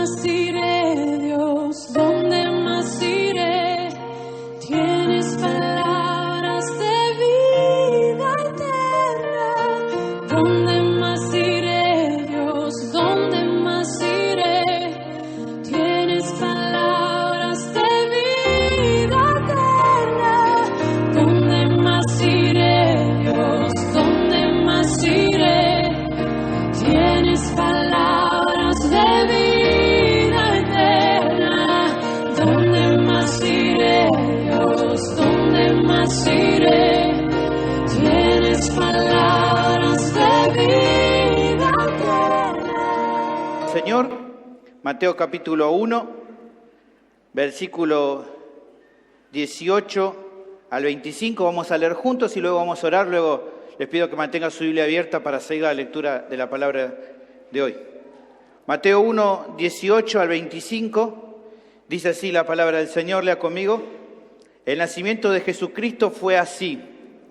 más iré, Dios? ¿Dónde más iré? Tienes palabras de vida eterna. ¿Dónde más iré, Dios? ¿Dónde más iré? Tienes palabras de vida eterna. ¿Dónde más iré, Dios? ¿Dónde más iré? Tienes palabras de vida eterna. ¿Dónde más iré, Dios? ¿Dónde más iré? Tienes palabras de vida eterna. Señor, Mateo capítulo 1, versículo 18 al 25, vamos a leer juntos y luego vamos a orar. Luego les pido que mantengan su Biblia abierta para seguir la lectura de la palabra de hoy. Mateo 1, 18 al 25, dice así la palabra del Señor, lea conmigo. El nacimiento de Jesucristo fue así.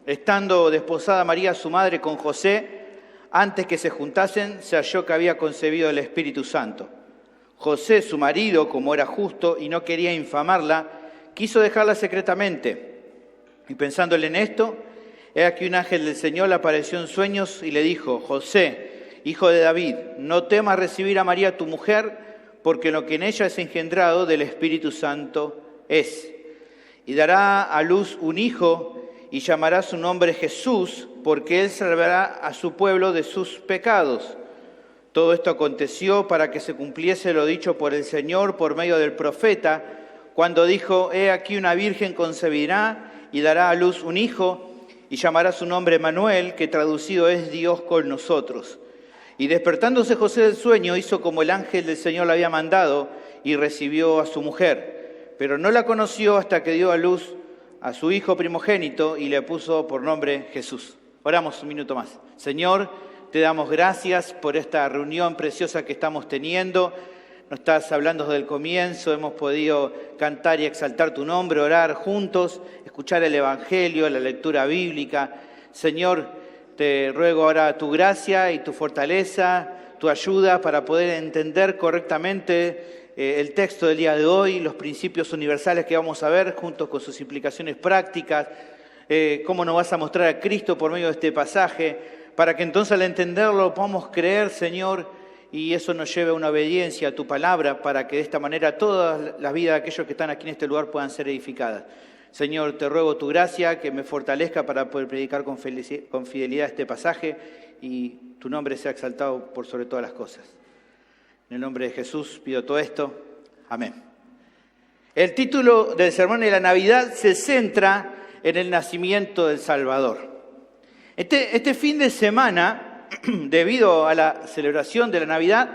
Estando desposada María, su madre, con José, antes que se juntasen, se halló que había concebido el Espíritu Santo. José, su marido, como era justo y no quería infamarla, quiso dejarla secretamente. Y pensándole en esto, he aquí un ángel del Señor le apareció en sueños y le dijo: José, hijo de David, no temas recibir a María tu mujer, porque lo que en ella es engendrado del Espíritu Santo es. Y dará a luz un hijo y llamará su nombre Jesús, porque él salvará a su pueblo de sus pecados. Todo esto aconteció para que se cumpliese lo dicho por el Señor por medio del profeta, cuando dijo: he aquí una virgen concebirá y dará a luz un hijo y llamará su nombre Emmanuel, que traducido es Dios con nosotros. Y despertándose José del sueño, hizo como el ángel del Señor le había mandado y recibió a su mujer. Pero no la conoció hasta que dio a luz a su hijo primogénito y le puso por nombre Jesús. Oramos un minuto más. Señor, te damos gracias por esta reunión preciosa que estamos teniendo. Nos estás hablando desde el comienzo, hemos podido cantar y exaltar tu nombre, orar juntos, escuchar el Evangelio, la lectura bíblica. Señor, te ruego ahora tu gracia y tu fortaleza, tu ayuda para poder entender correctamente el texto del día de hoy, los principios universales que vamos a ver, junto con sus implicaciones prácticas, cómo nos vas a mostrar a Cristo por medio de este pasaje, para que entonces al entenderlo podamos creer, Señor, y eso nos lleve a una obediencia a tu palabra, para que de esta manera todas las vidas de aquellos que están aquí en este lugar puedan ser edificadas. Señor, te ruego tu gracia, que me fortalezca para poder predicar con fidelidad este pasaje y tu nombre sea exaltado por sobre todas las cosas. En el nombre de Jesús pido todo esto. Amén. El título del sermón de la Navidad se centra en el nacimiento del Salvador. Este fin de semana, debido a la celebración de la Navidad,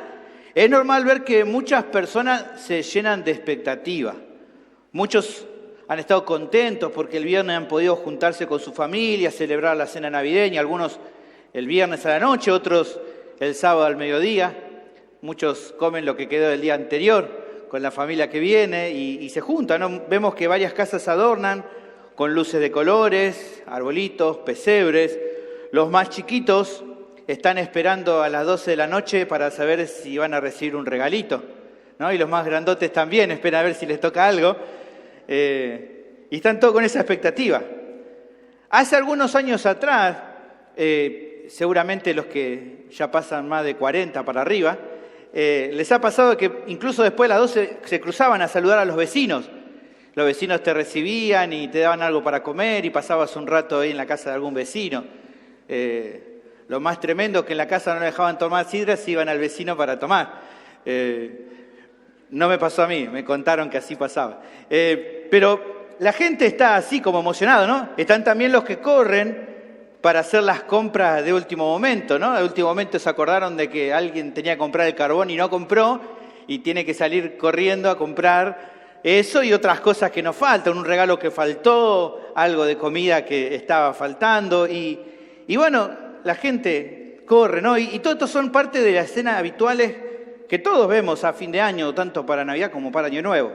es normal ver que muchas personas se llenan de expectativa. Muchos han estado contentos porque el viernes han podido juntarse con su familia, celebrar la cena navideña, algunos el viernes a la noche, otros el sábado al mediodía. Muchos comen lo que quedó del día anterior con la familia que viene y se juntan, ¿no? Vemos que varias casas adornan con luces de colores, arbolitos, pesebres. Los más chiquitos están esperando a las 12 de la noche para saber si van a recibir un regalito, ¿no? Y los más grandotes también esperan a ver si les toca algo. Y están todos con esa expectativa. Hace algunos años atrás, seguramente los que ya pasan más de 40 para arriba, les ha pasado que incluso después de las 12 se cruzaban a saludar a los vecinos. Los vecinos te recibían y te daban algo para comer y pasabas un rato ahí en la casa de algún vecino. Lo más tremendo es que en la casa no dejaban tomar sidra, se iban al vecino para tomar. No me pasó a mí, me contaron que así pasaba. Pero la gente está así como emocionada, ¿no? Están también los que corren para hacer las compras de último momento, ¿no? De último momento se acordaron de que alguien tenía que comprar el carbón y no compró, y tiene que salir corriendo a comprar eso y otras cosas que nos faltan, un regalo que faltó, algo de comida que estaba faltando, y bueno, la gente corre, ¿no? Y todo esto son parte de las escenas habituales que todos vemos a fin de año, tanto para Navidad como para Año Nuevo.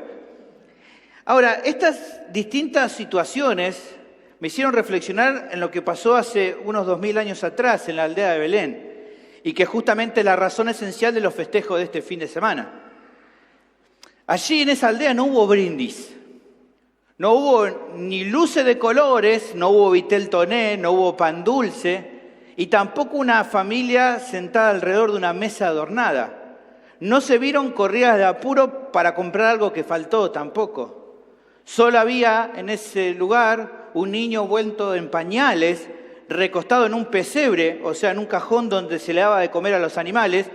Ahora, estas distintas situaciones me hicieron reflexionar en lo que pasó hace unos 2000 años atrás en la aldea de Belén, y que justamente es la razón esencial de los festejos de este fin de semana. Allí en esa aldea no hubo brindis, no hubo ni luces de colores, no hubo vitel toné, no hubo pan dulce y tampoco una familia sentada alrededor de una mesa adornada. No se vieron corridas de apuro para comprar algo que faltó tampoco. Solo había en ese lugar un niño envuelto en pañales, recostado en un pesebre, o sea, en un cajón donde se le daba de comer a los animales,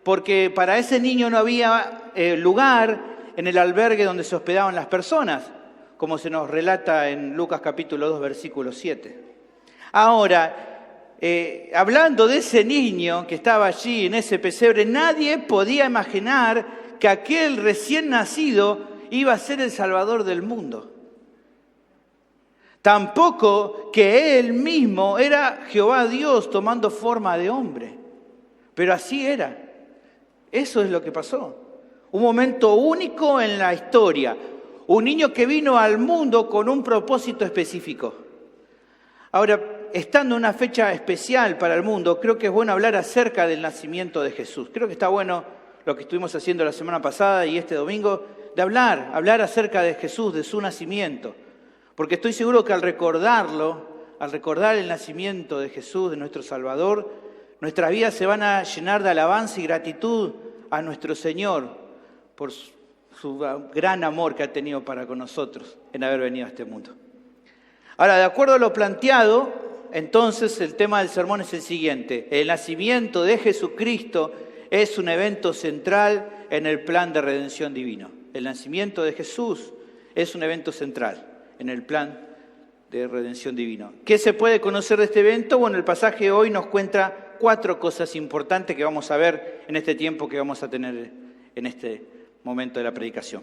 porque para ese niño no había lugar en el albergue donde se hospedaban las personas, como se nos relata en Lucas capítulo 2, versículo 7. Ahora, hablando de ese niño que estaba allí en ese pesebre, nadie podía imaginar que aquel recién nacido iba a ser el Salvador del mundo. Tampoco que él mismo era Jehová Dios tomando forma de hombre. Pero así era. Eso es lo que pasó. Un momento único en la historia. Un niño que vino al mundo con un propósito específico. Ahora, estando en una fecha especial para el mundo, creo que es bueno hablar acerca del nacimiento de Jesús. Creo que está bueno lo que estuvimos haciendo la semana pasada y este domingo, de hablar acerca de Jesús, de su nacimiento. Porque estoy seguro que al recordar el nacimiento de Jesús, de nuestro Salvador, nuestras vidas se van a llenar de alabanza y gratitud a nuestro Señor por su gran amor que ha tenido para con nosotros en haber venido a este mundo. Ahora, de acuerdo a lo planteado, entonces el tema del sermón es el siguiente. El nacimiento de Jesucristo es un evento central en el plan de redención divino. El nacimiento de Jesús es un evento central en el plan de redención divino. ¿Qué se puede conocer de este evento? Bueno, el pasaje de hoy nos cuenta 4 cosas importantes que vamos a ver en este tiempo que vamos a tener en este momento de la predicación.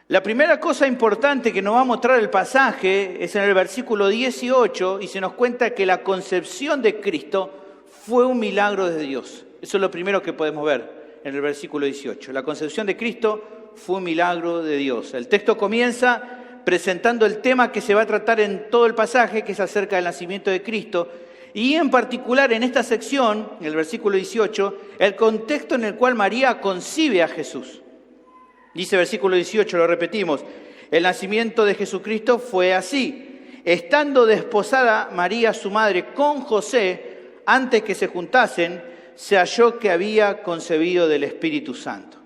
La primera cosa importante que nos va a mostrar el pasaje es en el versículo 18 y se nos cuenta que la concepción de Cristo fue un milagro de Dios. Eso es lo primero que podemos ver en el versículo 18. La concepción de Cristo fue un milagro de Dios. El texto comienza presentando el tema que se va a tratar en todo el pasaje, que es acerca del nacimiento de Cristo, y en particular en esta sección, en el versículo 18, el contexto en el cual María concibe a Jesús. Dice el versículo 18, lo repetimos, el nacimiento de Jesucristo fue así. Estando desposada María, su madre, con José, antes que se juntasen, se halló que había concebido del Espíritu Santo.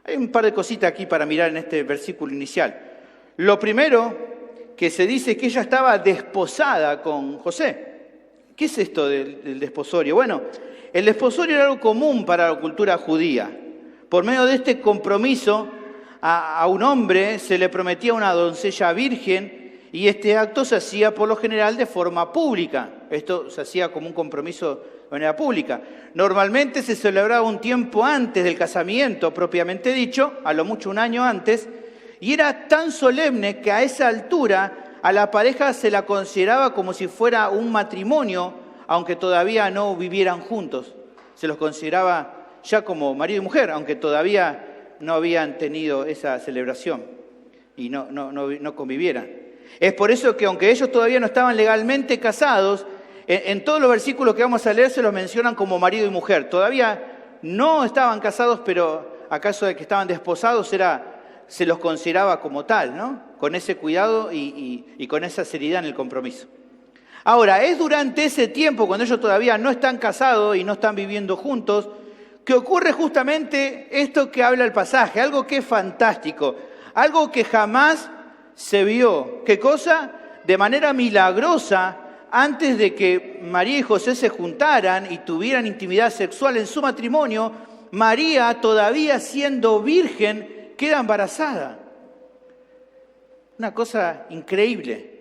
Hay un par de cositas aquí para mirar en este versículo inicial. Lo primero que se dice es que ella estaba desposada con José. ¿Qué es esto del desposorio? Bueno, el desposorio era algo común para la cultura judía. Por medio de este compromiso, a un hombre se le prometía una doncella virgen y este acto se hacía por lo general de forma pública. Esto se hacía como un compromiso de manera pública. Normalmente se celebraba un tiempo antes del casamiento, propiamente dicho, a lo mucho un año antes, y era tan solemne que a esa altura a la pareja se la consideraba como si fuera un matrimonio, aunque todavía no vivieran juntos. Se los consideraba ya como marido y mujer, aunque todavía no habían tenido esa celebración y no convivieran. Es por eso que aunque ellos todavía no estaban legalmente casados, en todos los versículos que vamos a leer se los mencionan como marido y mujer. Todavía no estaban casados, pero acaso de que estaban desposados se los consideraba como tal, ¿no? Con ese cuidado y con esa seriedad en el compromiso. Ahora, es durante ese tiempo, cuando ellos todavía no están casados y no están viviendo juntos, que ocurre justamente esto que habla el pasaje, algo que es fantástico, algo que jamás se vio. ¿Qué cosa? De manera milagrosa, antes de que María y José se juntaran y tuvieran intimidad sexual en su matrimonio, María, todavía siendo virgen, queda embarazada. Una cosa increíble.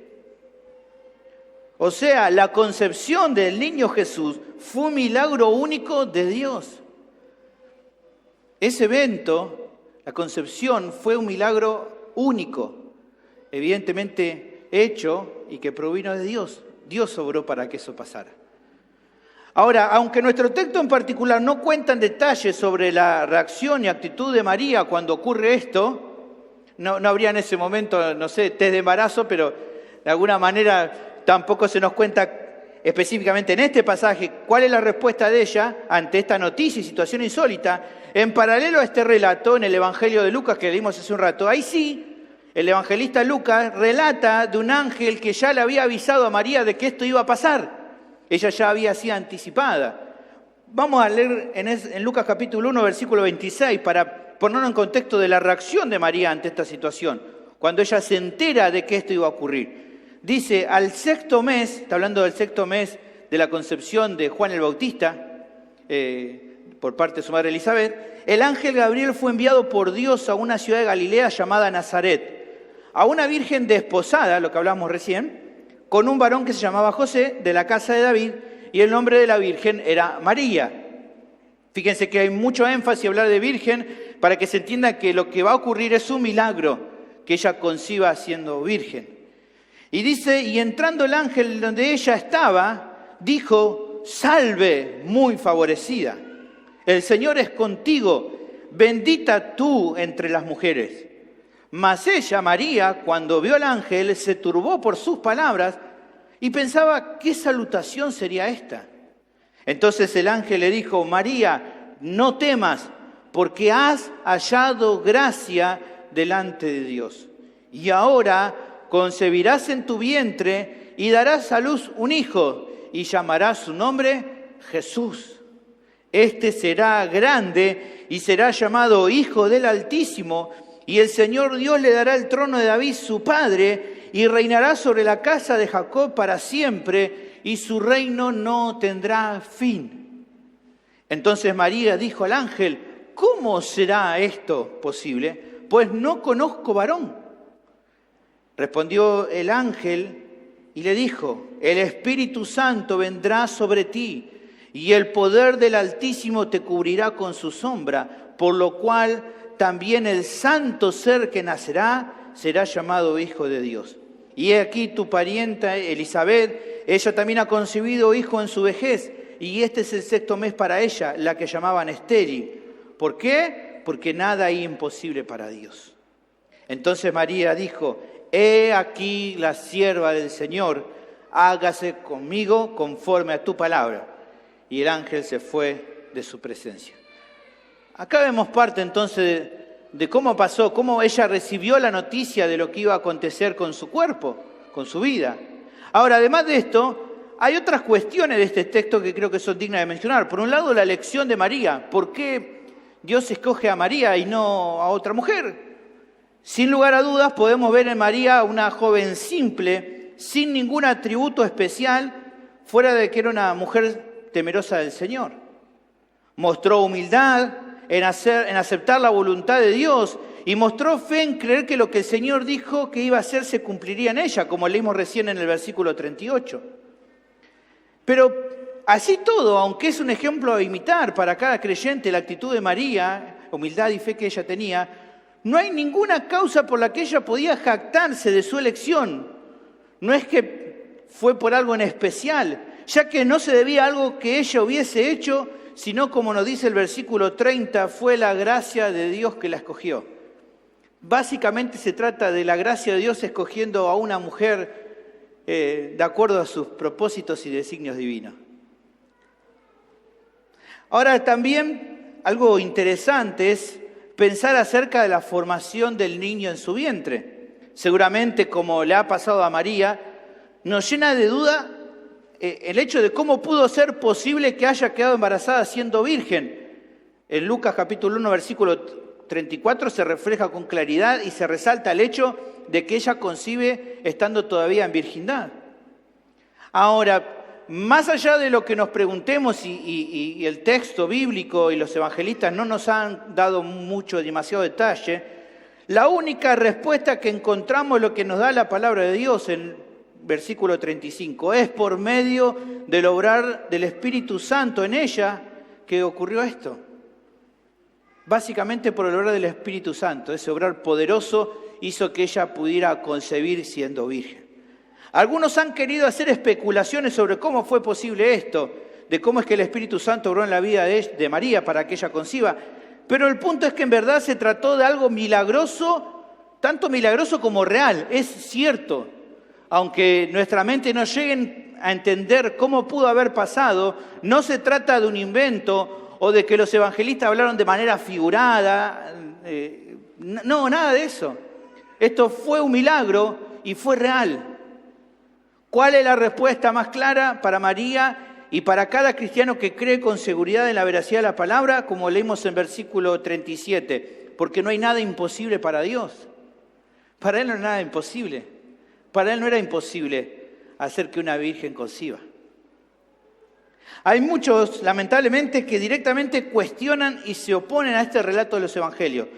O sea, la concepción del niño Jesús fue un milagro único de Dios. Ese evento, la concepción, fue un milagro único, evidentemente hecho y que provino de Dios. Dios obró para que eso pasara. Ahora, aunque nuestro texto en particular no cuenta en detalle sobre la reacción y actitud de María cuando ocurre esto, no habría en ese momento, no sé, test de embarazo, pero de alguna manera tampoco se nos cuenta específicamente en este pasaje, cuál es la respuesta de ella ante esta noticia y situación insólita. En paralelo a este relato, en el Evangelio de Lucas que leímos hace un rato, ahí sí, el evangelista Lucas relata de un ángel que ya le había avisado a María de que esto iba a pasar. Ella ya había sido anticipada. Vamos a leer en Lucas capítulo 1, versículo 26, para ponerlo en contexto de la reacción de María ante esta situación, cuando ella se entera de que esto iba a ocurrir. Dice, al sexto mes, está hablando del sexto mes de la concepción de Juan el Bautista, por parte de su madre Elizabeth, el ángel Gabriel fue enviado por Dios a una ciudad de Galilea llamada Nazaret, a una virgen desposada, lo que hablamos recién, con un varón que se llamaba José, de la casa de David, y el nombre de la virgen era María. Fíjense que hay mucho énfasis en hablar de virgen para que se entienda que lo que va a ocurrir es un milagro, que ella conciba siendo virgen. Y dice, y entrando el ángel donde ella estaba, dijo, salve, muy favorecida, el Señor es contigo, bendita tú entre las mujeres. Mas ella, María, cuando vio al ángel, se turbó por sus palabras y pensaba, ¿qué salutación sería esta? Entonces el ángel le dijo, María, no temas, porque has hallado gracia delante de Dios. Y ahora concebirás en tu vientre y darás a luz un hijo, y llamarás su nombre Jesús. Este será grande y será llamado Hijo del Altísimo, y el Señor Dios le dará el trono de David su padre, y reinará sobre la casa de Jacob para siempre, y su reino no tendrá fin. Entonces María dijo al ángel, ¿cómo será esto posible? Pues no conozco varón. Respondió el ángel y le dijo, el Espíritu Santo vendrá sobre ti, y el poder del Altísimo te cubrirá con su sombra, por lo cual también el santo ser que nacerá será llamado Hijo de Dios. Y he aquí tu parienta Elizabeth, ella también ha concebido hijo en su vejez, y este es el sexto mes para ella, la que llamaban estéril. ¿Por qué? Porque nada hay imposible para Dios. Entonces María dijo, he aquí la sierva del Señor, hágase conmigo conforme a tu palabra. Y el ángel se fue de su presencia. Acá vemos parte entonces de cómo pasó, cómo ella recibió la noticia de lo que iba a acontecer con su cuerpo, con su vida. Ahora, además de esto, hay otras cuestiones de este texto que creo que son dignas de mencionar. Por un lado, la elección de María. ¿Por qué Dios escoge a María y no a otra mujer? Sin lugar a dudas, podemos ver en María una joven simple, sin ningún atributo especial, fuera de que era una mujer temerosa del Señor. Mostró humildad en aceptar la voluntad de Dios y mostró fe en creer que lo que el Señor dijo que iba a hacer se cumpliría en ella, como leímos recién en el versículo 38. Pero así todo, aunque es un ejemplo a imitar para cada creyente la actitud de María, humildad y fe que ella tenía, no hay ninguna causa por la que ella podía jactarse de su elección. No es que fue por algo en especial, ya que no se debía a algo que ella hubiese hecho, sino, como nos dice el versículo 30, fue la gracia de Dios que la escogió. Básicamente se trata de la gracia de Dios escogiendo a una mujer de acuerdo a sus propósitos y designios divinos. Ahora también algo interesante es pensar acerca de la formación del niño en su vientre. Seguramente, como le ha pasado a María, nos llena de duda el hecho de cómo pudo ser posible que haya quedado embarazada siendo virgen. En Lucas capítulo 1, versículo 34 se refleja con claridad y se resalta el hecho de que ella concibe estando todavía en virgindad. Ahora, más allá de lo que nos preguntemos y el texto bíblico y los evangelistas no nos han dado demasiado detalle, la única respuesta que encontramos es lo que nos da la palabra de Dios en versículo 35. Es por medio del obrar del Espíritu Santo en ella que ocurrió esto. Básicamente por el obrar del Espíritu Santo. Ese obrar poderoso hizo que ella pudiera concebir siendo virgen. Algunos han querido hacer especulaciones sobre cómo fue posible esto, de cómo es que el Espíritu Santo obró en la vida de María para que ella conciba. Pero el punto es que en verdad se trató de algo milagroso, tanto milagroso como real. Es cierto, aunque nuestra mente no llegue a entender cómo pudo haber pasado, no se trata de un invento o de que los evangelistas hablaron de manera figurada. No, nada de eso. Esto fue un milagro y fue real. ¿Cuál es la respuesta más clara para María y para cada cristiano que cree con seguridad en la veracidad de la palabra? Como leímos en versículo 37, porque no hay nada imposible para Dios. Para Él no es nada imposible. Para Él no era imposible hacer que una virgen conciba. Hay muchos, lamentablemente, que directamente cuestionan y se oponen a este relato de los evangelios.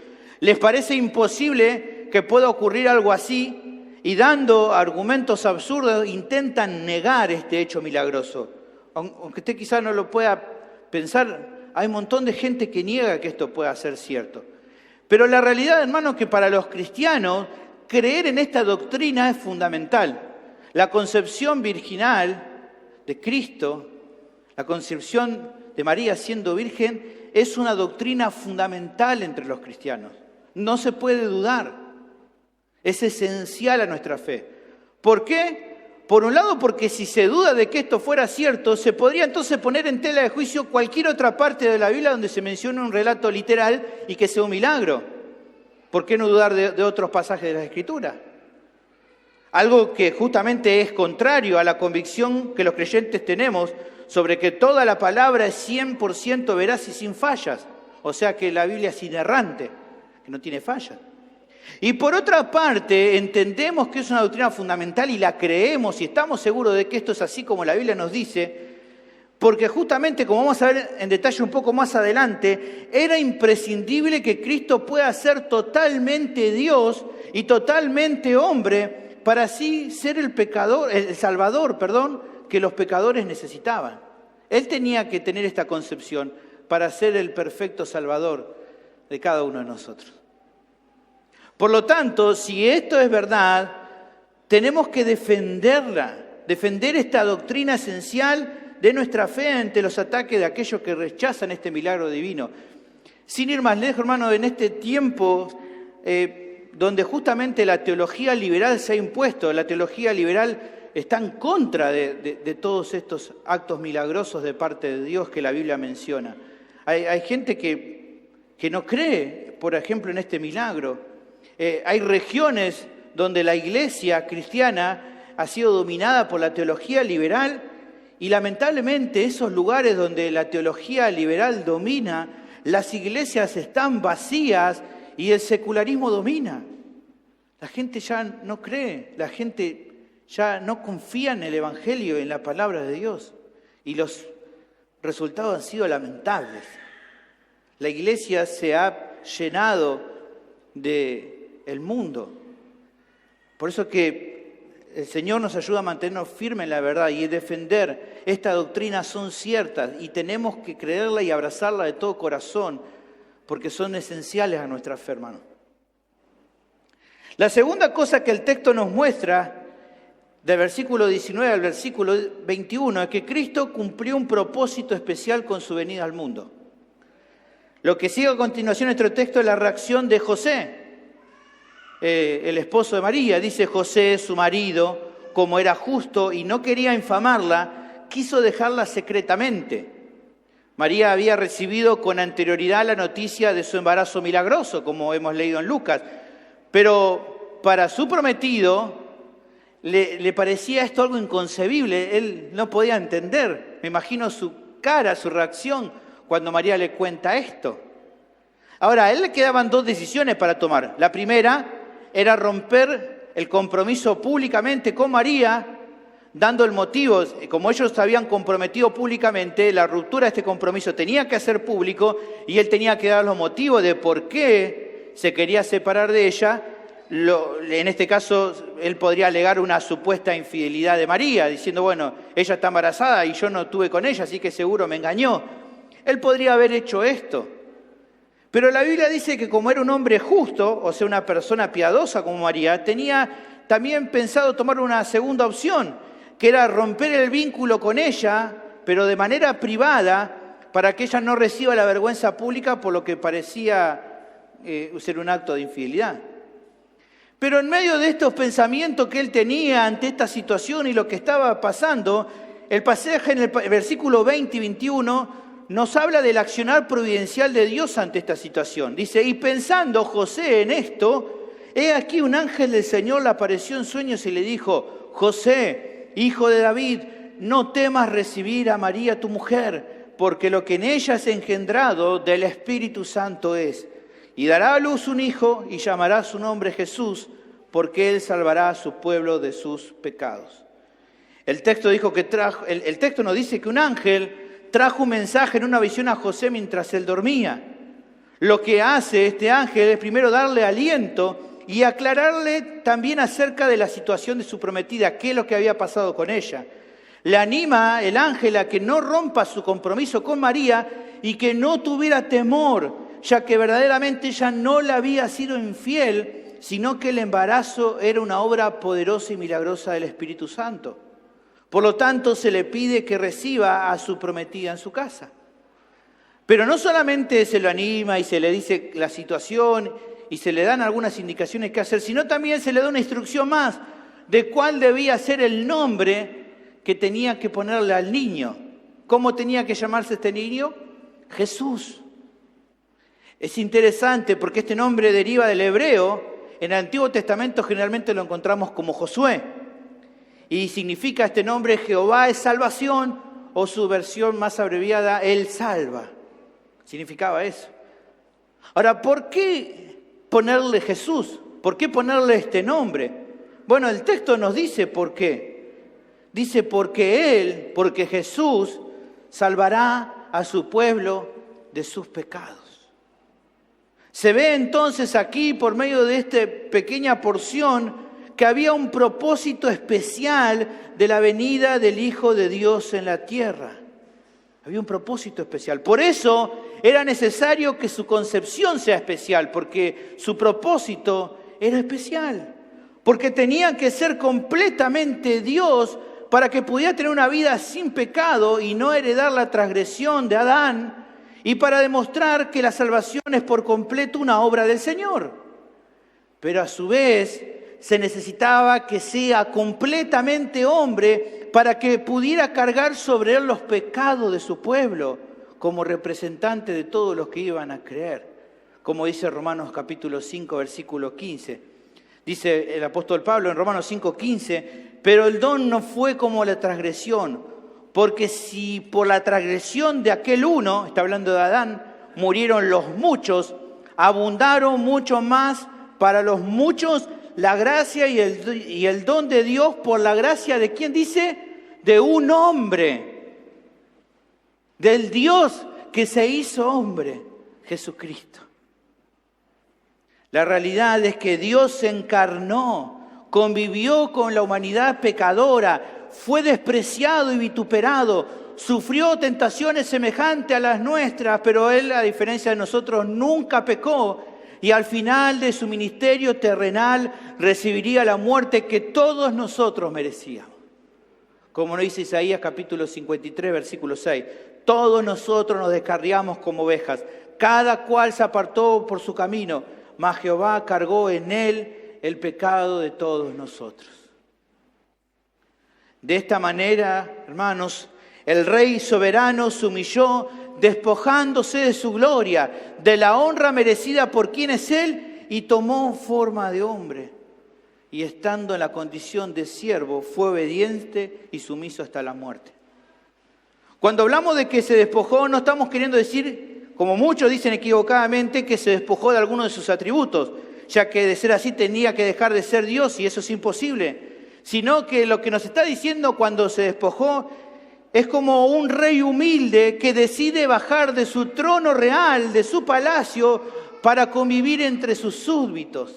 Les parece imposible que pueda ocurrir algo así y dando argumentos absurdos intentan negar este hecho milagroso. Aunque usted quizás no lo pueda pensar, hay un montón de gente que niega que esto pueda ser cierto. Pero la realidad, hermanos, que para los cristianos creer en esta doctrina es fundamental. La concepción virginal de Cristo, la concepción de María siendo virgen, es una doctrina fundamental entre los cristianos. No se puede dudar. Es esencial a nuestra fe. ¿Por qué? Por un lado, porque si se duda de que esto fuera cierto, se podría entonces poner en tela de juicio cualquier otra parte de la Biblia donde se mencione un relato literal y que sea un milagro. ¿Por qué no dudar de otros pasajes de la Escritura? Algo que justamente es contrario a la convicción que los creyentes tenemos sobre que toda la palabra es 100% veraz y sin fallas. O sea que la Biblia es inerrante, que no tiene fallas. Y por otra parte, entendemos que es una doctrina fundamental y la creemos y estamos seguros de que esto es así como la Biblia nos dice, porque justamente, como vamos a ver en detalle un poco más adelante, era imprescindible que Cristo pueda ser totalmente Dios y totalmente hombre para así ser el Salvador, que los pecadores necesitaban. Él tenía que tener esta concepción para ser el perfecto Salvador de cada uno de nosotros. Por lo tanto, si esto es verdad, tenemos que defenderla, defender esta doctrina esencial de nuestra fe ante los ataques de aquellos que rechazan este milagro divino. Sin ir más lejos, hermano, en este tiempo donde justamente la teología liberal se ha impuesto, la teología liberal está en contra de todos estos actos milagrosos de parte de Dios que la Biblia menciona. Hay gente que no cree, por ejemplo, en este milagro. Hay regiones donde la iglesia cristiana ha sido dominada por la teología liberal y lamentablemente esos lugares donde la teología liberal domina, las iglesias están vacías y el secularismo domina. La gente ya no cree, la gente ya no confía en el Evangelio, en la palabra de Dios. Y los resultados han sido lamentables. La iglesia se ha llenado del mundo. Por eso que el Señor nos ayuda a mantenernos firmes en la verdad y defender esta doctrina son ciertas y tenemos que creerla y abrazarla de todo corazón porque son esenciales a nuestra fe, hermano. La segunda cosa que el texto nos muestra, del versículo 19 al versículo 21, es que Cristo cumplió un propósito especial con su venida al mundo. Lo que sigue a continuación en nuestro texto es la reacción de José, el esposo de María. Dice: José, su marido, como era justo y no quería infamarla, quiso dejarla secretamente. María había recibido con anterioridad la noticia de su embarazo milagroso, como hemos leído en Lucas, pero para su prometido le parecía esto algo inconcebible. Él no podía entender. Me imagino su cara, su reacción cuando María le cuenta esto. Ahora, a él le quedaban dos decisiones para tomar. La primera era romper el compromiso públicamente con María, dando el motivo. Como ellos se habían comprometido públicamente, la ruptura de este compromiso tenía que ser público y él tenía que dar los motivos de por qué se quería separar de ella. En este caso, él podría alegar una supuesta infidelidad de María, diciendo, bueno, ella está embarazada y yo no estuve con ella, así que seguro me engañó. Él podría haber hecho esto. Pero la Biblia dice que como era un hombre justo, o sea, una persona piadosa como María, tenía también pensado tomar una segunda opción, que era romper el vínculo con ella, pero de manera privada, para que ella no reciba la vergüenza pública por lo que parecía ser un acto de infidelidad. Pero en medio de estos pensamientos que él tenía ante esta situación y lo que estaba pasando, el pasaje en el versículo 20 y 21 nos habla del accionar providencial de Dios ante esta situación. Dice, y pensando José en esto, he aquí un ángel del Señor le apareció en sueños y le dijo, José, hijo de David, no temas recibir a María tu mujer, porque lo que en ella es engendrado del Espíritu Santo es. Y dará a luz un hijo y llamará su nombre Jesús, porque él salvará a su pueblo de sus pecados. El texto nos dice que un ángel trajo un mensaje en una visión a José mientras él dormía. Lo que hace este ángel es primero darle aliento y aclararle también acerca de la situación de su prometida, qué es lo que había pasado con ella. Le anima el ángel a que no rompa su compromiso con María y que no tuviera temor, ya que verdaderamente ella no le había sido infiel, sino que el embarazo era una obra poderosa y milagrosa del Espíritu Santo. Por lo tanto, se le pide que reciba a su prometida en su casa. Pero no solamente se lo anima y se le dice la situación y se le dan algunas indicaciones que hacer, sino también se le da una instrucción más de cuál debía ser el nombre que tenía que ponerle al niño. ¿Cómo tenía que llamarse este niño? Jesús. Es interesante porque este nombre deriva del hebreo. En el Antiguo Testamento generalmente lo encontramos como Josué. Y significa este nombre Jehová es salvación, o su versión más abreviada, Él salva. Significaba eso. Ahora, ¿por qué ponerle Jesús? ¿Por qué ponerle este nombre? Bueno, el texto nos dice por qué. Dice porque Jesús salvará a su pueblo de sus pecados. Se ve entonces aquí, por medio de esta pequeña porción, que había un propósito especial de la venida del Hijo de Dios en la tierra. Había un propósito especial. Por eso era necesario que su concepción sea especial, porque su propósito era especial. Porque tenía que ser completamente Dios para que pudiera tener una vida sin pecado y no heredar la transgresión de Adán, y para demostrar que la salvación es por completo una obra del Señor. Pero a su vez se necesitaba que sea completamente hombre para que pudiera cargar sobre él los pecados de su pueblo como representante de todos los que iban a creer. Como dice Romanos capítulo 5, versículo 15. Dice el apóstol Pablo en Romanos 5, 15, pero el don no fue como la transgresión, porque si por la transgresión de aquel uno, está hablando de Adán, murieron los muchos, abundaron mucho más para los muchos la gracia y el don de Dios por la gracia de ¿quién dice? De un hombre, del Dios que se hizo hombre, Jesucristo. La realidad es que Dios se encarnó, convivió con la humanidad pecadora, fue despreciado y vituperado, sufrió tentaciones semejantes a las nuestras, pero Él, a diferencia de nosotros, nunca pecó. Y al final de su ministerio terrenal recibiría la muerte que todos nosotros merecíamos. Como nos dice Isaías capítulo 53, versículo 6. Todos nosotros nos descarriamos como ovejas, cada cual se apartó por su camino, mas Jehová cargó en él el pecado de todos nosotros. De esta manera, hermanos, el Rey soberano se humilló, despojándose de su gloria, de la honra merecida por quien es Él, y tomó forma de hombre. Y estando en la condición de siervo, fue obediente y sumiso hasta la muerte. Cuando hablamos de que se despojó, no estamos queriendo decir, como muchos dicen equivocadamente, que se despojó de alguno de sus atributos, ya que de ser así tenía que dejar de ser Dios, y eso es imposible. Sino que lo que nos está diciendo cuando se despojó es como un rey humilde que decide bajar de su trono real, de su palacio, para convivir entre sus súbditos.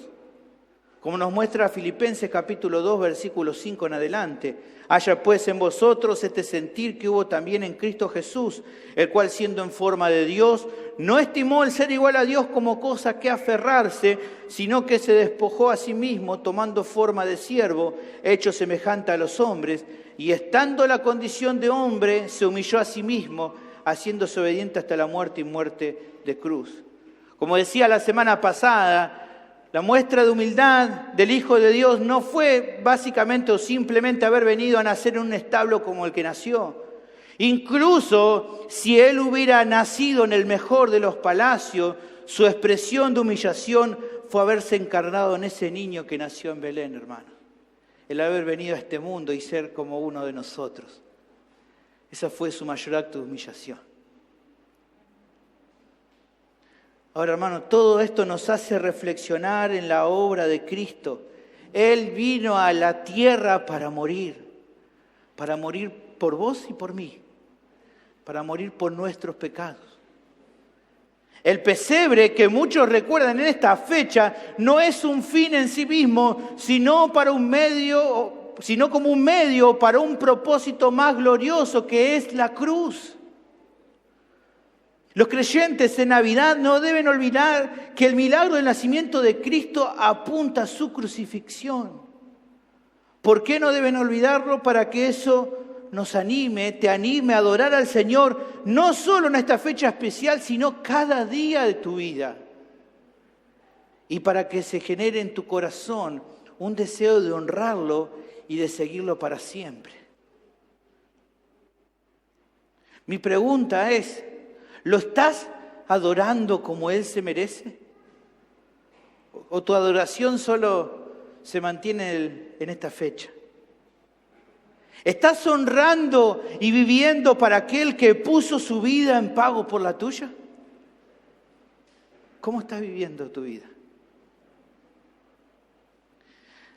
Como nos muestra Filipenses capítulo 2, versículo 5 en adelante. Haya pues en vosotros este sentir que hubo también en Cristo Jesús, el cual siendo en forma de Dios, no estimó el ser igual a Dios como cosa que aferrarse, sino que se despojó a sí mismo, tomando forma de siervo, hecho semejante a los hombres, y estando en la condición de hombre, se humilló a sí mismo, haciéndose obediente hasta la muerte y muerte de cruz. Como decía la semana pasada, La muestra de humildad del Hijo de Dios no fue básicamente o simplemente haber venido a nacer en un establo como el que nació. Incluso si Él hubiera nacido en el mejor de los palacios, su expresión de humillación fue haberse encarnado en ese niño que nació en Belén, hermano. El haber venido a este mundo y ser como uno de nosotros. Ese fue su mayor acto de humillación. Ahora, hermano, todo esto nos hace reflexionar en la obra de Cristo. Él vino a la tierra para morir por vos y por mí, para morir por nuestros pecados. El pesebre que muchos recuerdan en esta fecha no es un fin en sí mismo, sino como un medio para un propósito más glorioso que es la cruz. Los creyentes en Navidad no deben olvidar que el milagro del nacimiento de Cristo apunta a su crucifixión. ¿Por qué no deben olvidarlo? Para que eso te anime a adorar al Señor, no solo en esta fecha especial, sino cada día de tu vida. Y para que se genere en tu corazón un deseo de honrarlo y de seguirlo para siempre. Mi pregunta es, ¿lo estás adorando como Él se merece? ¿O tu adoración solo se mantiene en esta fecha? ¿Estás honrando y viviendo para aquel que puso su vida en pago por la tuya? ¿Cómo estás viviendo tu vida?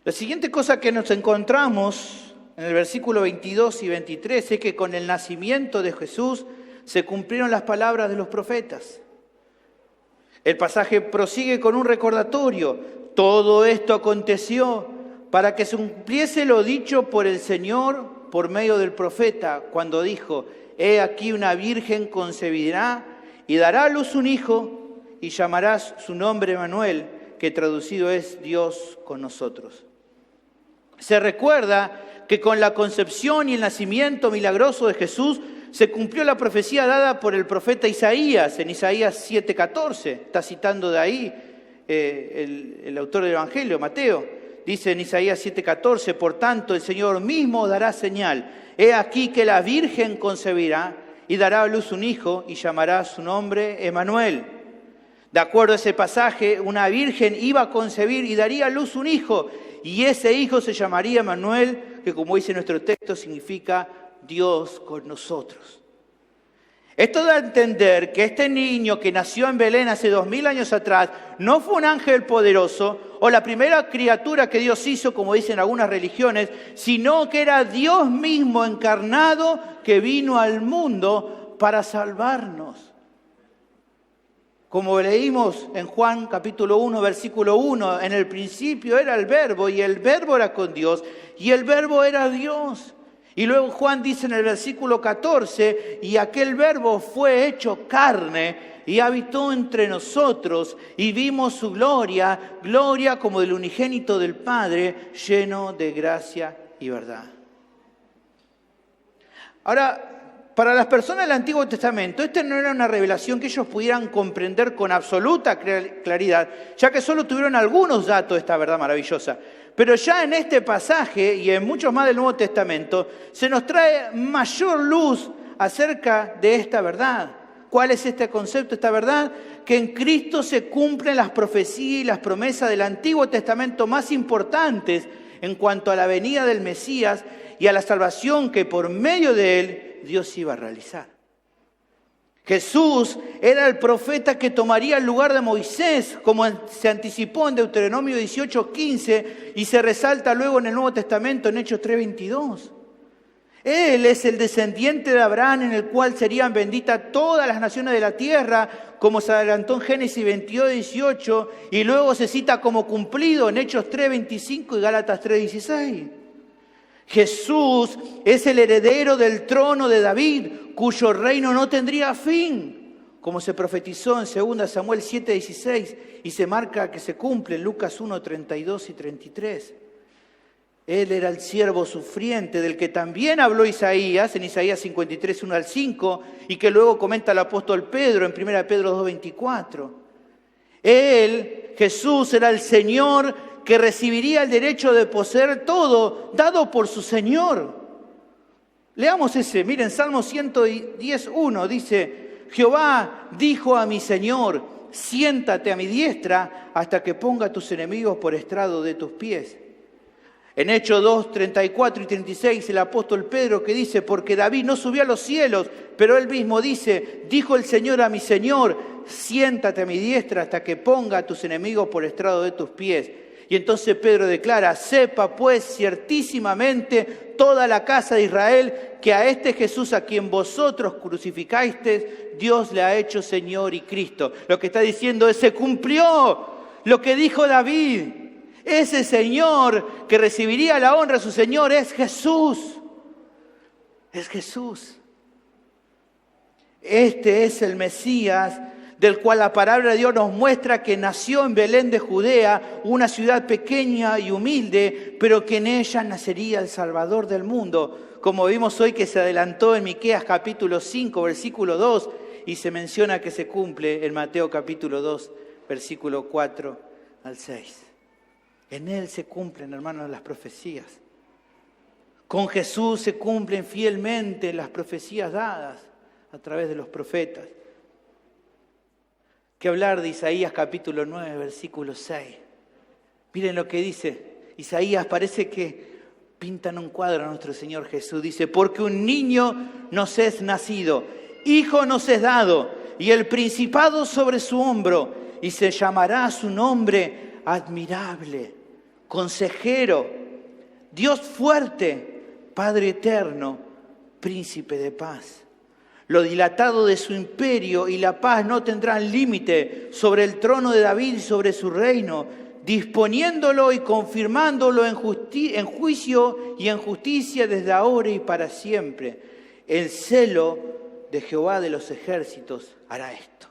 La siguiente cosa que nos encontramos en el versículo 22 y 23 es que con el nacimiento de Jesús se cumplieron las palabras de los profetas. El pasaje prosigue con un recordatorio. Todo esto aconteció para que se cumpliese lo dicho por el Señor por medio del profeta, cuando dijo: He aquí una virgen concebirá y dará a luz un hijo y llamarás su nombre Emmanuel, que traducido es Dios con nosotros. Se recuerda que con la concepción y el nacimiento milagroso de Jesús se cumplió la profecía dada por el profeta Isaías, en Isaías 7:14. Está citando de ahí el autor del Evangelio, Mateo. Dice en Isaías 7:14, por tanto el Señor mismo dará señal. He aquí que la virgen concebirá y dará a luz un hijo y llamará su nombre Emmanuel. De acuerdo a ese pasaje, una virgen iba a concebir y daría a luz un hijo. Y ese hijo se llamaría Emmanuel, que como dice nuestro texto significa Dios con nosotros. Esto da a entender que este niño que nació en Belén hace 2000 años atrás no fue un ángel poderoso o la primera criatura que Dios hizo, como dicen algunas religiones, sino que era Dios mismo encarnado que vino al mundo para salvarnos. Como leímos en Juan capítulo 1, versículo 1, en el principio era el Verbo y el Verbo era con Dios y el Verbo era Dios. Y luego Juan dice en el versículo 14, y aquel Verbo fue hecho carne y habitó entre nosotros y vimos su gloria, gloria como del unigénito del Padre, lleno de gracia y verdad. Ahora, para las personas del Antiguo Testamento, esta no era una revelación que ellos pudieran comprender con absoluta claridad, ya que solo tuvieron algunos datos de esta verdad maravillosa. Pero ya en este pasaje y en muchos más del Nuevo Testamento se nos trae mayor luz acerca de esta verdad. ¿Cuál es este concepto, esta verdad? Que en Cristo se cumplen las profecías y las promesas del Antiguo Testamento más importantes en cuanto a la venida del Mesías y a la salvación que por medio de él Dios iba a realizar. Jesús era el profeta que tomaría el lugar de Moisés, como se anticipó en Deuteronomio 18:15 y se resalta luego en el Nuevo Testamento en Hechos 3:22. Él es el descendiente de Abraham en el cual serían benditas todas las naciones de la tierra, como se adelantó en Génesis 22:18 y luego se cita como cumplido en Hechos 3:25 y Gálatas 3:16. Jesús es el heredero del trono de David, cuyo reino no tendría fin, como se profetizó en 2 Samuel 7:16 y se marca que se cumple en Lucas 1:32 y 33. Él era el siervo sufriente del que también habló Isaías, en Isaías 53, 1 al 5, y que luego comenta el apóstol Pedro en 1 Pedro 2:24. Él, Jesús era el Señor que recibiría el derecho de poseer todo dado por su Señor. Leamos ese, miren, Salmo 110:1 dice, Jehová dijo a mi Señor, siéntate a mi diestra hasta que ponga a tus enemigos por estrado de tus pies. En Hechos 2, 34 y 36, el apóstol Pedro que dice, porque David no subió a los cielos, pero él mismo dice, dijo el Señor a mi Señor, siéntate a mi diestra hasta que ponga a tus enemigos por estrado de tus pies. Y entonces Pedro declara, sepa pues ciertísimamente toda la casa de Israel que a este Jesús a quien vosotros crucificasteis, Dios le ha hecho Señor y Cristo. Lo que está diciendo es, se cumplió lo que dijo David. Ese Señor que recibiría la honra de su Señor es Jesús. Es Jesús. Este es el Mesías del cual la palabra de Dios nos muestra que nació en Belén de Judea, una ciudad pequeña y humilde, pero que en ella nacería el Salvador del mundo. Como vimos hoy que se adelantó en Miqueas capítulo 5, versículo 2, y se menciona que se cumple en Mateo capítulo 2, versículo 4 al 6. En Él se cumplen, hermanos, las profecías. Con Jesús se cumplen fielmente las profecías dadas a través de los profetas. ¿Qué hablar de Isaías capítulo 9, versículo 6? Miren lo que dice. Isaías parece que pintan un cuadro a nuestro Señor Jesús. Dice, porque un niño nos es nacido, hijo nos es dado, y el principado sobre su hombro, y se llamará su nombre admirable, consejero, Dios fuerte, Padre eterno, príncipe de paz. Lo dilatado de su imperio y la paz no tendrán límite sobre el trono de David y sobre su reino, disponiéndolo y confirmándolo en juicio y en justicia desde ahora y para siempre. El celo de Jehová de los ejércitos hará esto.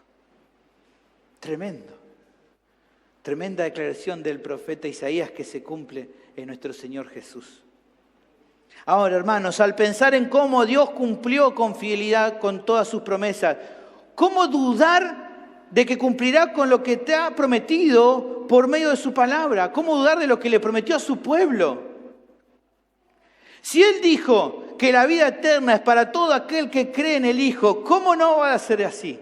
Tremendo. Tremenda declaración del profeta Isaías que se cumple en nuestro Señor Jesús. Ahora, hermanos, al pensar en cómo Dios cumplió con fidelidad con todas sus promesas, ¿cómo dudar de que cumplirá con lo que te ha prometido por medio de su palabra? ¿Cómo dudar de lo que le prometió a su pueblo? Si Él dijo que la vida eterna es para todo aquel que cree en el Hijo, ¿cómo no va a ser así?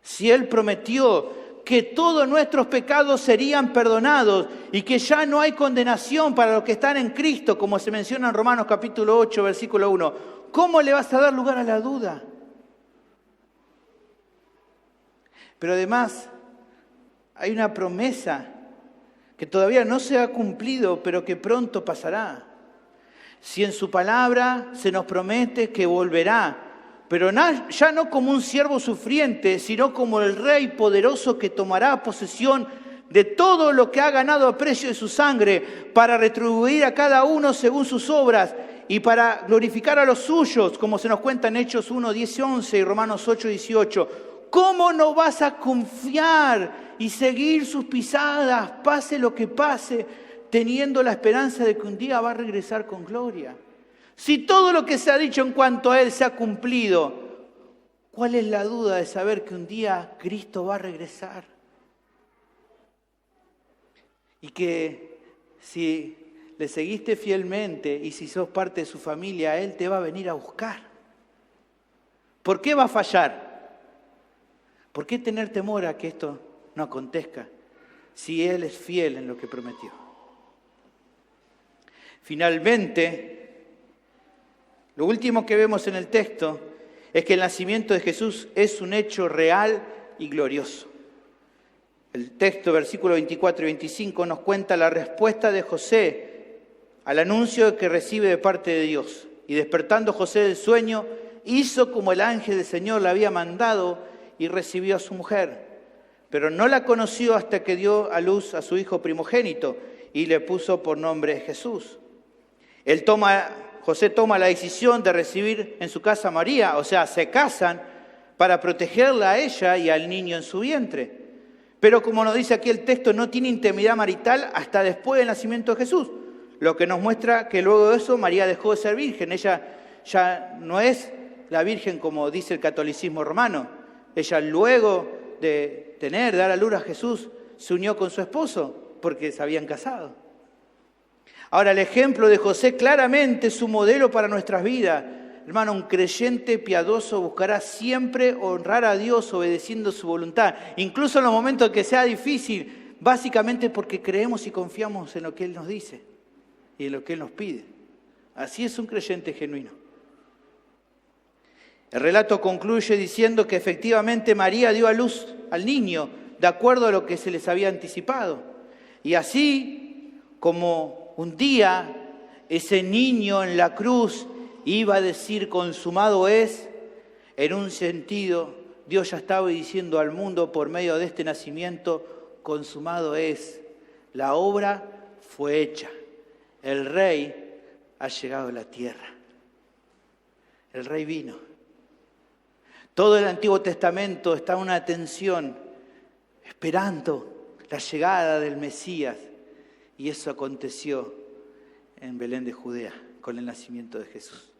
Si Él prometió que todos nuestros pecados serían perdonados y que ya no hay condenación para los que están en Cristo, como se menciona en Romanos capítulo 8, versículo 1. ¿Cómo le vas a dar lugar a la duda? Pero además, hay una promesa que todavía no se ha cumplido, pero que pronto pasará. Si en su palabra se nos promete que volverá, pero ya no como un siervo sufriente, sino como el Rey poderoso que tomará posesión de todo lo que ha ganado a precio de su sangre para retribuir a cada uno según sus obras y para glorificar a los suyos, como se nos cuenta en Hechos 1, 10 y 11 y Romanos 8, 18. ¿Cómo no vas a confiar y seguir sus pisadas, pase lo que pase, teniendo la esperanza de que un día va a regresar con gloria? Si todo lo que se ha dicho en cuanto a Él se ha cumplido, ¿cuál es la duda de saber que un día Cristo va a regresar? Y que si le seguiste fielmente y si sos parte de su familia, Él te va a venir a buscar. ¿Por qué va a fallar? ¿Por qué tener temor a que esto no acontezca si Él es fiel en lo que prometió? Finalmente, lo último que vemos en el texto es que el nacimiento de Jesús es un hecho real y glorioso. El texto, versículos 24 y 25, nos cuenta la respuesta de José al anuncio que recibe de parte de Dios. Y despertando José del sueño, hizo como el ángel del Señor le había mandado y recibió a su mujer. Pero no la conoció hasta que dio a luz a su hijo primogénito y le puso por nombre Jesús. José toma la decisión de recibir en su casa a María, o sea, se casan para protegerla a ella y al niño en su vientre. Pero como nos dice aquí el texto, no tiene intimidad marital hasta después del nacimiento de Jesús, lo que nos muestra que luego de eso María dejó de ser virgen. Ella ya no es la virgen como dice el catolicismo romano. Ella luego de dar a luz a Jesús, se unió con su esposo porque se habían casado. Ahora, el ejemplo de José claramente es un modelo para nuestras vidas. Hermano, un creyente piadoso buscará siempre honrar a Dios obedeciendo su voluntad, incluso en los momentos que sea difícil, básicamente porque creemos y confiamos en lo que Él nos dice y en lo que Él nos pide. Así es un creyente genuino. El relato concluye diciendo que efectivamente María dio a luz al niño de acuerdo a lo que se les había anticipado. Y así como un día ese niño en la cruz iba a decir consumado es, en un sentido Dios ya estaba diciendo al mundo por medio de este nacimiento, consumado es, la obra fue hecha, el rey ha llegado a la tierra, el rey vino. Todo el Antiguo Testamento está en una tensión, esperando la llegada del Mesías, y eso aconteció en Belén de Judea con el nacimiento de Jesús.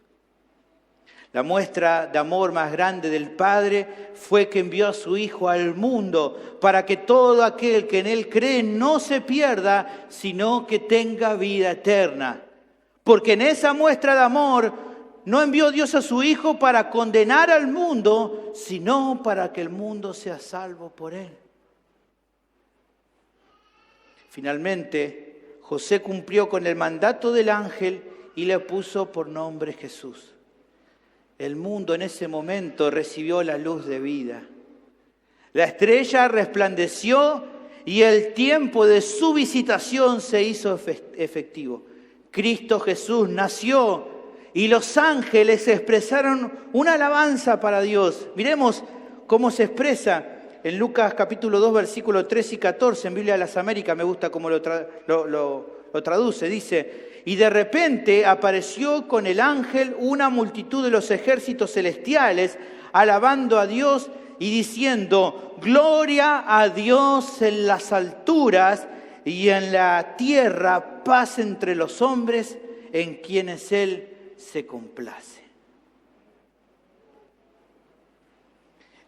La muestra de amor más grande del Padre fue que envió a su Hijo al mundo para que todo aquel que en Él cree no se pierda, sino que tenga vida eterna. Porque en esa muestra de amor no envió Dios a su Hijo para condenar al mundo, sino para que el mundo sea salvo por Él. Finalmente, José cumplió con el mandato del ángel y le puso por nombre Jesús. El mundo en ese momento recibió la luz de vida. La estrella resplandeció y el tiempo de su visitación se hizo efectivo. Cristo Jesús nació y los ángeles expresaron una alabanza para Dios. Miremos cómo se expresa en Lucas capítulo 2, versículos 13 y 14, en Biblia de las Américas, me gusta cómo lo traduce, dice: y de repente apareció con el ángel una multitud de los ejércitos celestiales, alabando a Dios y diciendo: gloria a Dios en las alturas y en la tierra paz entre los hombres en quienes Él se complace.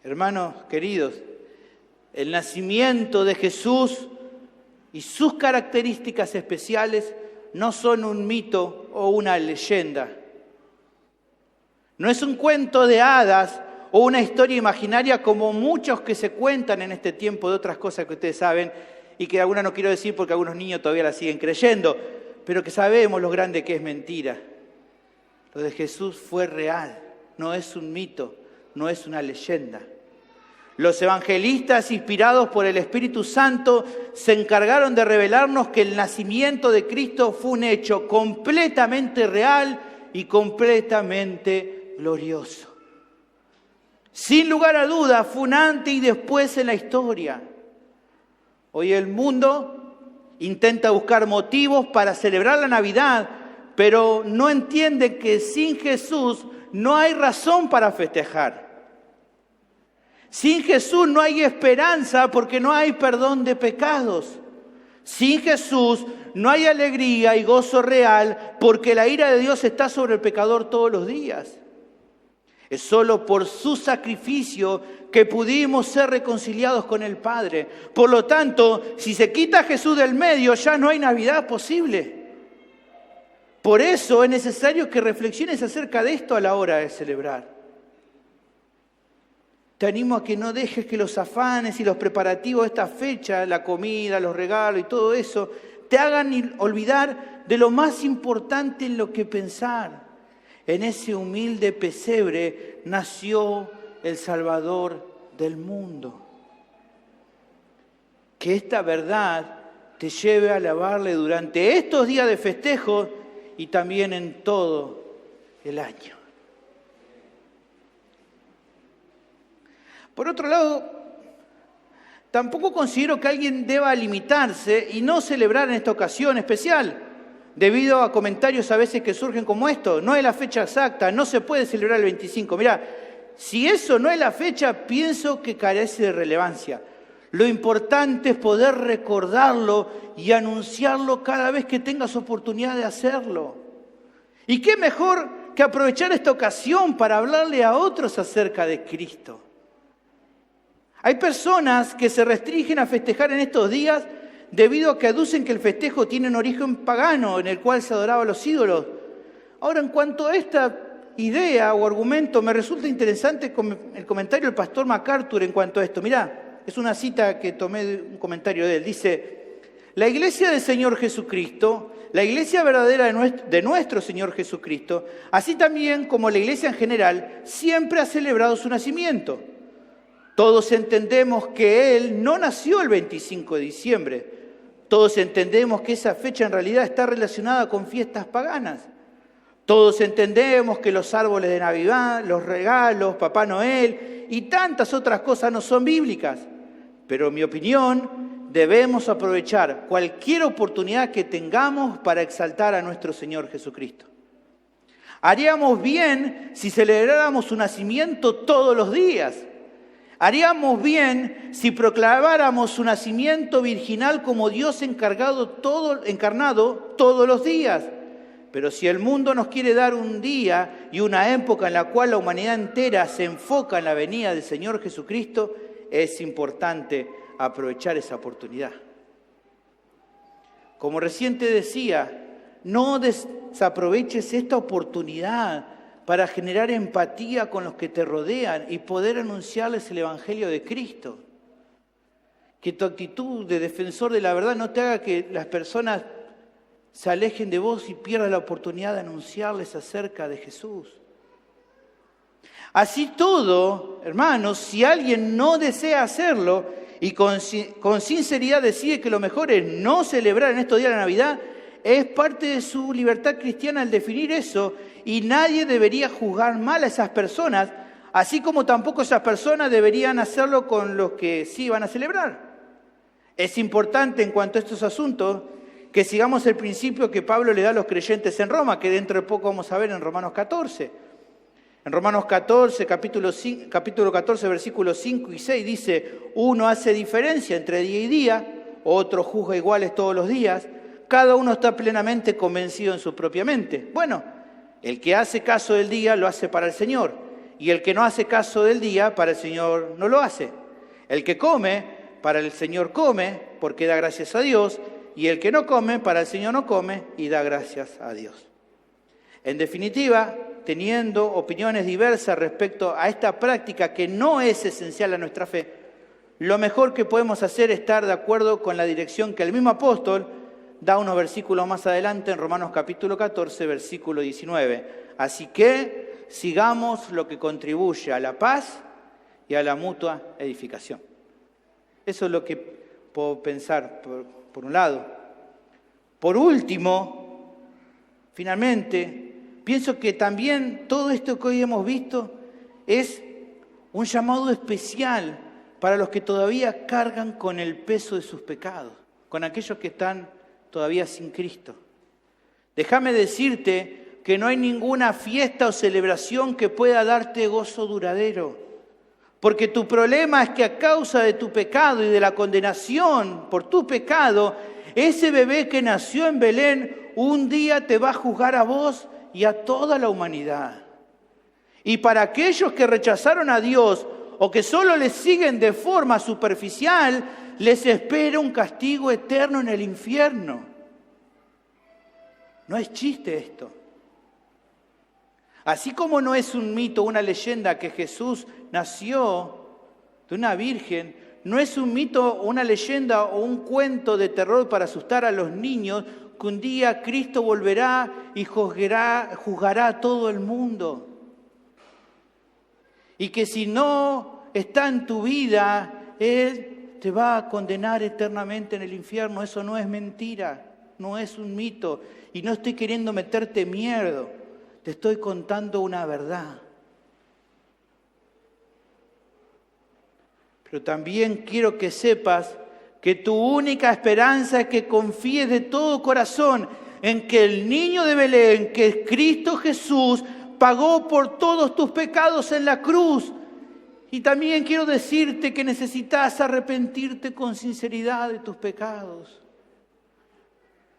Hermanos queridos, el nacimiento de Jesús y sus características especiales no son un mito o una leyenda. No es un cuento de hadas o una historia imaginaria como muchos que se cuentan en este tiempo de otras cosas que ustedes saben y que algunas no quiero decir porque algunos niños todavía la siguen creyendo, pero que sabemos lo grande que es mentira. Lo de Jesús fue real, no es un mito, no es una leyenda. Los evangelistas, inspirados por el Espíritu Santo, se encargaron de revelarnos que el nacimiento de Cristo fue un hecho completamente real y completamente glorioso. Sin lugar a dudas, fue un antes y después en la historia. Hoy el mundo intenta buscar motivos para celebrar la Navidad, pero no entiende que sin Jesús no hay razón para festejar. Sin Jesús no hay esperanza porque no hay perdón de pecados. Sin Jesús no hay alegría y gozo real porque la ira de Dios está sobre el pecador todos los días. Es solo por su sacrificio que pudimos ser reconciliados con el Padre. Por lo tanto, si se quita a Jesús del medio, ya no hay Navidad posible. Por eso es necesario que reflexiones acerca de esto a la hora de celebrar. Te animo a que no dejes que los afanes y los preparativos de esta fecha, la comida, los regalos y todo eso, te hagan olvidar de lo más importante en lo que pensar. En ese humilde pesebre nació el Salvador del mundo. Que esta verdad te lleve a alabarle durante estos días de festejo y también en todo el año. Por otro lado, tampoco considero que alguien deba limitarse y no celebrar en esta ocasión especial, debido a comentarios a veces que surgen como esto. No es la fecha exacta, no se puede celebrar el 25. Mirá, si eso no es la fecha, pienso que carece de relevancia. Lo importante es poder recordarlo y anunciarlo cada vez que tengas oportunidad de hacerlo. ¿Y qué mejor que aprovechar esta ocasión para hablarle a otros acerca de Cristo? Hay personas que se restringen a festejar en estos días debido a que aducen que el festejo tiene un origen pagano en el cual se adoraba a los ídolos. Ahora, en cuanto a esta idea o argumento, me resulta interesante el comentario del pastor MacArthur en cuanto a esto. Mirá, es una cita que tomé de un comentario de él. Dice: la iglesia del Señor Jesucristo, la iglesia verdadera de nuestro Señor Jesucristo, así también como la iglesia en general, siempre ha celebrado su nacimiento. Todos entendemos que Él no nació el 25 de diciembre. Todos entendemos que esa fecha en realidad está relacionada con fiestas paganas. Todos entendemos que los árboles de Navidad, los regalos, Papá Noel y tantas otras cosas no son bíblicas. Pero en mi opinión, debemos aprovechar cualquier oportunidad que tengamos para exaltar a nuestro Señor Jesucristo. Haríamos bien si celebráramos su nacimiento todos los días. Haríamos bien si proclamáramos su nacimiento virginal como Dios encarnado todos los días. Pero si el mundo nos quiere dar un día y una época en la cual la humanidad entera se enfoca en la venida del Señor Jesucristo, es importante aprovechar esa oportunidad. Como recién te decía, no desaproveches esta oportunidad para generar empatía con los que te rodean y poder anunciarles el Evangelio de Cristo. Que tu actitud de defensor de la verdad no te haga que las personas se alejen de vos y pierdas la oportunidad de anunciarles acerca de Jesús. Así todo, hermanos, si alguien no desea hacerlo y con sinceridad decide que lo mejor es no celebrar en estos días la Navidad, es parte de su libertad cristiana el definir eso, y nadie debería juzgar mal a esas personas, así como tampoco esas personas deberían hacerlo con los que sí van a celebrar. Es importante en cuanto a estos asuntos que sigamos el principio que Pablo le da a los creyentes en Roma, que dentro de poco vamos a ver en Romanos 14. En Romanos 14, capítulo 14, versículos 5 y 6 dice: uno hace diferencia entre día y día, otro juzga iguales todos los días, cada uno está plenamente convencido en su propia mente. Bueno, el que hace caso del día lo hace para el Señor, y el que no hace caso del día para el Señor no lo hace. El que come, para el Señor come, porque da gracias a Dios, y el que no come, para el Señor no come y da gracias a Dios. En definitiva, teniendo opiniones diversas respecto a esta práctica que no es esencial a nuestra fe, lo mejor que podemos hacer es estar de acuerdo con la dirección que el mismo apóstol da unos versículos más adelante en Romanos capítulo 14, versículo 19. Así que sigamos lo que contribuye a la paz y a la mutua edificación. Eso es lo que puedo pensar por un lado. Por último, finalmente, pienso que también todo esto que hoy hemos visto es un llamado especial para los que todavía cargan con el peso de sus pecados, con aquellos que están todavía sin Cristo. Déjame decirte que no hay ninguna fiesta o celebración que pueda darte gozo duradero, porque tu problema es que a causa de tu pecado y de la condenación por tu pecado, ese bebé que nació en Belén un día te va a juzgar a vos y a toda la humanidad. Y para aquellos que rechazaron a Dios o que solo le siguen de forma superficial, les espera un castigo eterno en el infierno. No es chiste esto. Así como no es un mito, una leyenda que Jesús nació de una virgen, no es un mito, una leyenda o un cuento de terror para asustar a los niños, que un día Cristo volverá y juzgará a todo el mundo. Y que si no está en tu vida, Él te va a condenar eternamente en el infierno. Eso no es mentira, no es un mito. Y no estoy queriendo meterte miedo, te estoy contando una verdad. Pero también quiero que sepas que tu única esperanza es que confíes de todo corazón en que el niño de Belén, que es Cristo Jesús, pagó por todos tus pecados en la cruz. Y también quiero decirte que necesitas arrepentirte con sinceridad de tus pecados.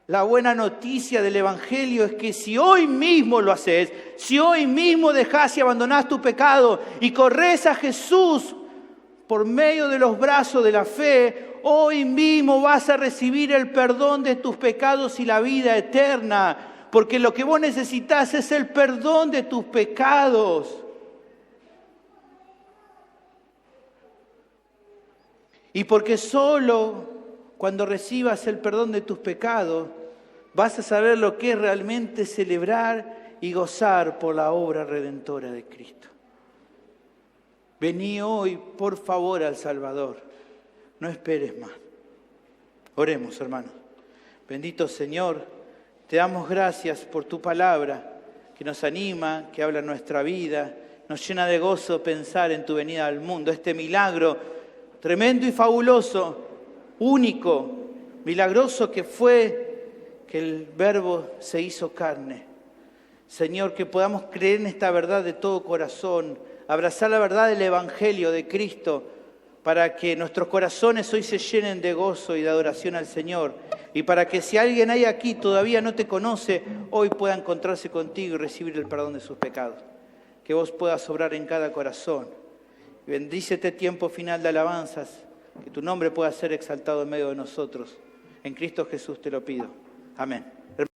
La buena noticia del Evangelio es que si hoy mismo lo haces, si hoy mismo dejás y abandonás tu pecado y corres a Jesús por medio de los brazos de la fe, hoy mismo vas a recibir el perdón de tus pecados y la vida eterna. Porque lo que vos necesitas es el perdón de tus pecados. Y porque solo cuando recibas el perdón de tus pecados, vas a saber lo que es realmente celebrar y gozar por la obra redentora de Cristo. Vení hoy, por favor, al Salvador. No esperes más. Oremos, hermanos. Bendito Señor, te damos gracias por tu palabra, que nos anima, que habla en nuestra vida, nos llena de gozo pensar en tu venida al mundo. Este milagro tremendo y fabuloso, único, milagroso que fue que el Verbo se hizo carne. Señor, que podamos creer en esta verdad de todo corazón, abrazar la verdad del Evangelio de Cristo, para que nuestros corazones hoy se llenen de gozo y de adoración al Señor, y para que si alguien hay aquí todavía no te conoce, hoy pueda encontrarse contigo y recibir el perdón de sus pecados. Que vos puedas obrar en cada corazón. Bendice este tiempo final de alabanzas, que tu nombre pueda ser exaltado en medio de nosotros. En Cristo Jesús te lo pido. Amén.